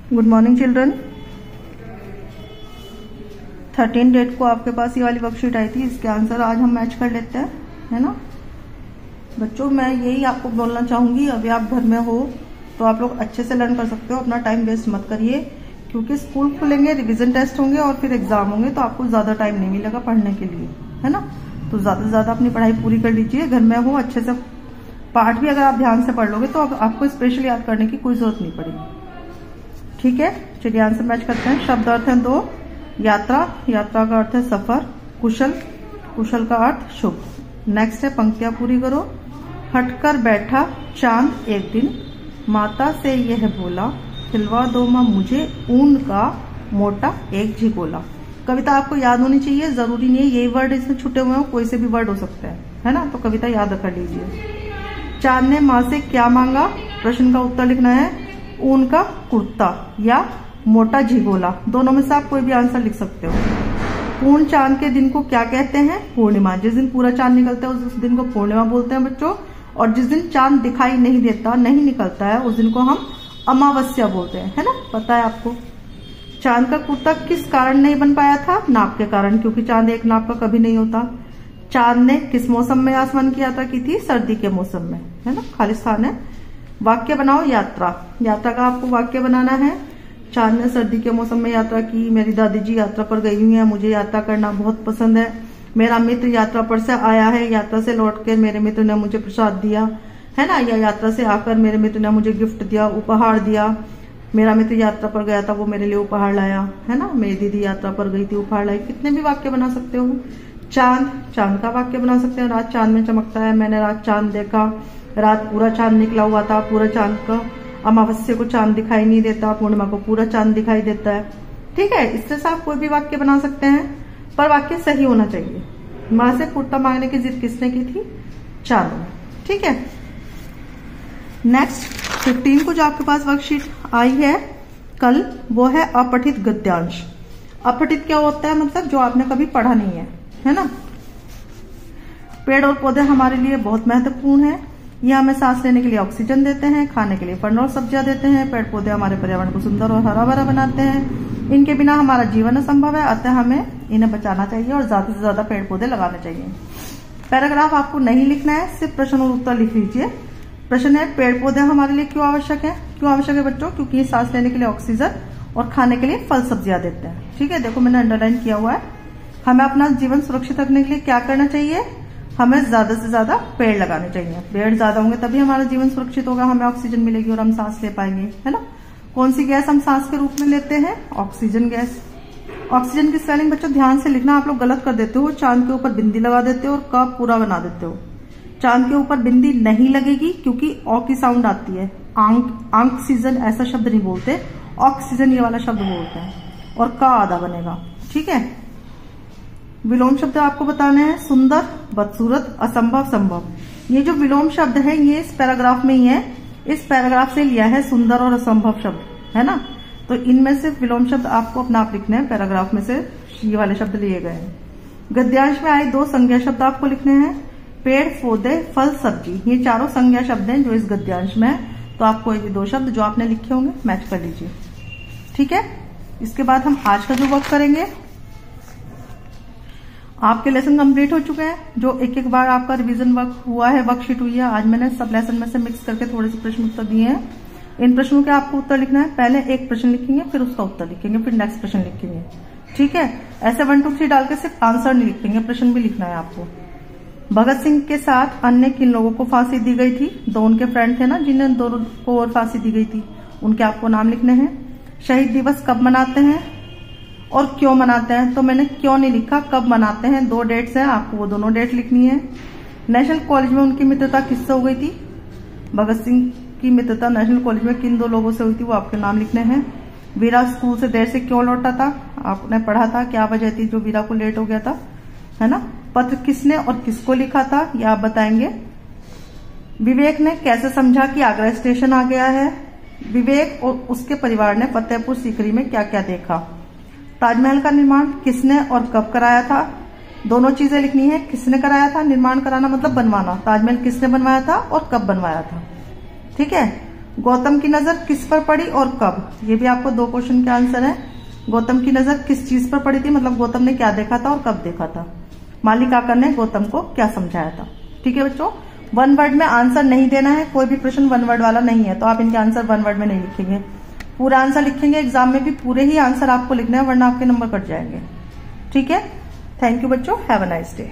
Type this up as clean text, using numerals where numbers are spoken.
Good morning children. 13 date को आपके पास ये वाली वर्कशीट आई थी, इसके आंसर आज हम मैच कर लेते हैं, है ना बच्चों। मैं यही आपको बोलना चाहूंगी, अभी आप घर में हो तो आप लोग अच्छे से लर्न कर सकते हो, अपना टाइम वेस्ट मत करिए, क्योंकि स्कूल खुलेंगे, रिवीजन टेस्ट होंगे और फिर एग्जाम होंगे, तो आपको ज्यादा टाइम नहीं मिलेगा पढ़ने के लिए, है ना। तो ज्यादा से ज्यादा अपनी पढ़ाई पूरी कर लीजिए, घर में हो अच्छे से पाठ भी अगर आप ध्यान से पढ़ लोगे तो आपको स्पेशली याद करने की कोई जरूरत नहीं पड़ेगी, ठीक है। चलिए आंसर मैच करते हैं। शब्द अर्थ है 2, यात्रा, यात्रा का अर्थ है सफर, कुशल, कुशल का अर्थ शुभ। नेक्स्ट है पंक्तियां पूरी करो। हटकर बैठा चांद एक दिन, माता से यह बोला, खिलवा दो माँ मुझे ऊन का मोटा एक झिगोला। कविता आपको याद होनी चाहिए, जरूरी नहीं है यही वर्ड इसमें छुटे हुए हो, कोई से भी वर्ड हो सकता है ना। तो कविता याद कर लीजिए। चांद ने माँ से क्या मांगा, प्रश्न का उत्तर लिखना है ऊन का कुर्ता या मोटा झिगोला, दोनों में से आप कोई भी आंसर लिख सकते हो। पूर्ण चांद के दिन को क्या कहते हैं, पूर्णिमा। जिस दिन पूरा चांद निकलता है उस दिन को पूर्णिमा बोलते हैं बच्चों, और जिस दिन चांद दिखाई नहीं देता, नहीं निकलता है, उस दिन को हम अमावस्या बोलते हैं, है ना, पता है आपको। चांद का कुर्ता किस कारण नहीं बन पाया था, नाप के कारण, क्योंकि चांद एक नाप का कभी नहीं होता। चांद ने किस मौसम में आसमान की यात्रा की थी, सर्दी के मौसम में, है ना, खाली स्थान है। वाक्य बनाओ यात्रा, यात्रा का आपको वाक्य बनाना है। चांद ने सर्दी के मौसम में यात्रा की, मेरी दादी जी यात्रा पर गई हुई है, मुझे यात्रा करना बहुत पसंद है, मेरा मित्र यात्रा पर से आया है, यात्रा से लौटकर मेरे मित्र ने मुझे प्रसाद दिया, है ना, या यात्रा से आकर मेरे मित्र ने मुझे गिफ्ट दिया, उपहार दिया, मेरा मित्र यात्रा पर गया था वो मेरे लिए उपहार लाया, है ना, मेरी दीदी यात्रा पर गई थी उपहार लाई। कितने भी वाक्य बना सकते हो। चांद, चांद का वाक्य बना सकते हैं, रात चांद में चमकता है, मैंने रात चांद देखा, रात पूरा चांद निकला हुआ था, पूरा चांद का, अमावस्या को चांद दिखाई नहीं देता, पूर्णिमा को पूरा चांद दिखाई देता है, ठीक है। इस तरह से आप कोई भी वाक्य बना सकते हैं, पर वाक्य सही होना चाहिए। माँ से कुर्ता मांगने की जिद किसने की थी, चांद ने, ठीक है। नेक्स्ट 15 को जो आपके पास वर्कशीट आई है कल, वो है अपठित गद्यांश। अपठित क्या होता है, मतलब जो आपने कभी पढ़ा नहीं है ना। पेड़ और पौधे हमारे लिए बहुत महत्वपूर्ण है, ये हमें सांस लेने के लिए ऑक्सीजन देते हैं, खाने के लिए फल और सब्जियां देते हैं। पेड़ पौधे हमारे पर्यावरण को सुंदर और हरा भरा बनाते हैं, इनके बिना हमारा जीवन असंभव है, अतः हमें इन्हें बचाना चाहिए और ज्यादा से ज्यादा पेड़ पौधे लगाने चाहिए। पैराग्राफ आपको नहीं लिखना है, सिर्फ प्रश्न और उत्तर लिख लीजिए। प्रश्न है, पेड़ पौधे हमारे लिए क्यों आवश्यक है। क्यों आवश्यक है बच्चों, क्योंकि ये सांस लेने के लिए ऑक्सीजन और खाने के लिए फल सब्जियां देते हैं, ठीक है। देखो मैंने अंडरलाइन किया हुआ है। हमें अपना जीवन सुरक्षित रखने के लिए क्या करना चाहिए, हमें ज्यादा से ज्यादा पेड़ लगाने चाहिए। पेड़ ज्यादा होंगे तभी हमारा जीवन सुरक्षित होगा, हमें ऑक्सीजन मिलेगी और हम सांस ले पाएंगे, है ना। कौन सी गैस हम सांस के रूप में लेते हैं, ऑक्सीजन गैस। ऑक्सीजन की स्पेलिंग बच्चों ध्यान से लिखना, आप लोग गलत कर देते हो, चांद के ऊपर बिंदी लगा देते हो और क पूरा बना देते हो। चांद के ऊपर बिंदी नहीं लगेगी क्योंकि ऑ की साउंड आती है, ऑक्सीजन ऐसा शब्द नहीं बोलते, ऑक्सीजन ये वाला शब्द बोलते हैं, और का आधा बनेगा, ठीक है। विलोम शब्द आपको बताने हैं, सुंदर, बदसूरत, असंभव, संभव। ये जो विलोम शब्द है ये इस पैराग्राफ में ही है, इस पैराग्राफ से लिया है सुंदर और असंभव शब्द, है ना। तो इनमें से विलोम शब्द आपको अपना आप लिखने हैं, पैराग्राफ में से ये वाले शब्द लिए गए हैं। गद्यांश में आए 2 संज्ञा शब्द आपको लिखने हैं, पेड़, पौधे, फल, सब्जी, ये चारों संज्ञा शब्द हैं जो इस गद्यांश में है। तो आपको ये 2 शब्द जो आपने लिखे होंगे मैच कर लीजिए, ठीक है। इसके बाद हम आज का जो वर्क करेंगे, आपके लेसन कंप्लीट हो चुके हैं, जो एक बार आपका रिवीजन वर्क हुआ है, वर्कशीट हुई है। आज मैंने सब लेसन में से मिक्स करके थोड़े से प्रश्न उत्तर दिए हैं। इन प्रश्नों के आपको उत्तर लिखना है, पहले एक प्रश्न लिखेंगे, फिर उसका उत्तर लिखेंगे, फिर नेक्स्ट प्रश्न लिखेंगे, ठीक है। ऐसे 1 2 3 डाल के सिर्फ आंसर नहीं लिखेंगे, प्रश्न भी लिखना है आपको। भगत सिंह के साथ अन्य किन लोगों को फांसी दी गई थी, 2 उनके फ्रेंड थे ना जिन्हें 2 को और फांसी दी गई थी, उनके आपको नाम लिखने हैं। शहीद दिवस कब मनाते हैं और क्यों मनाते हैं, तो मैंने क्यों नहीं लिखा, कब मनाते हैं, 2 डेट्स हैं, आपको वो दोनों डेट लिखनी है। नेशनल कॉलेज में उनकी मित्रता किससे हो गई थी, भगत सिंह की मित्रता नेशनल कॉलेज में किन 2 लोगों से हुई थी, वो आपके नाम लिखने हैं। वीरा स्कूल से देर से क्यों लौटा था, आपने पढ़ा था, क्या वजह थी जो वीरा को लेट हो गया था, है ना। पत्र किसने और किसको लिखा था, ये आप बताएंगे। विवेक ने कैसे समझा कि आगरा स्टेशन आ गया है, विवेक और उसके परिवार ने फतेहपुर सीकरी में क्या क्या देखा। ताजमहल का निर्माण किसने और कब कराया था, दोनों चीजें लिखनी है, किसने कराया था, निर्माण कराना मतलब बनवाना, ताजमहल किसने बनवाया था और कब बनवाया था, ठीक है। गौतम की नजर किस पर पड़ी और कब, ये भी आपको 2 क्वेश्चन के आंसर है। गौतम की नजर किस चीज पर पड़ी थी, मतलब गौतम ने क्या देखा था और कब देखा था। माली काकर ने गौतम को क्या समझाया था। ठीक है बच्चों, 1 वर्ड में आंसर नहीं देना है, कोई भी प्रश्न 1 वर्ड वाला नहीं है, तो आप इनके आंसर 1 वर्ड में नहीं लिखेंगे, पूरा आंसर लिखेंगे। एग्जाम में भी पूरे ही आंसर आपको लिखना है, वरना आपके नंबर कट जाएंगे। ठीक है, थैंक यू बच्चों, हैव अ नाइस डे।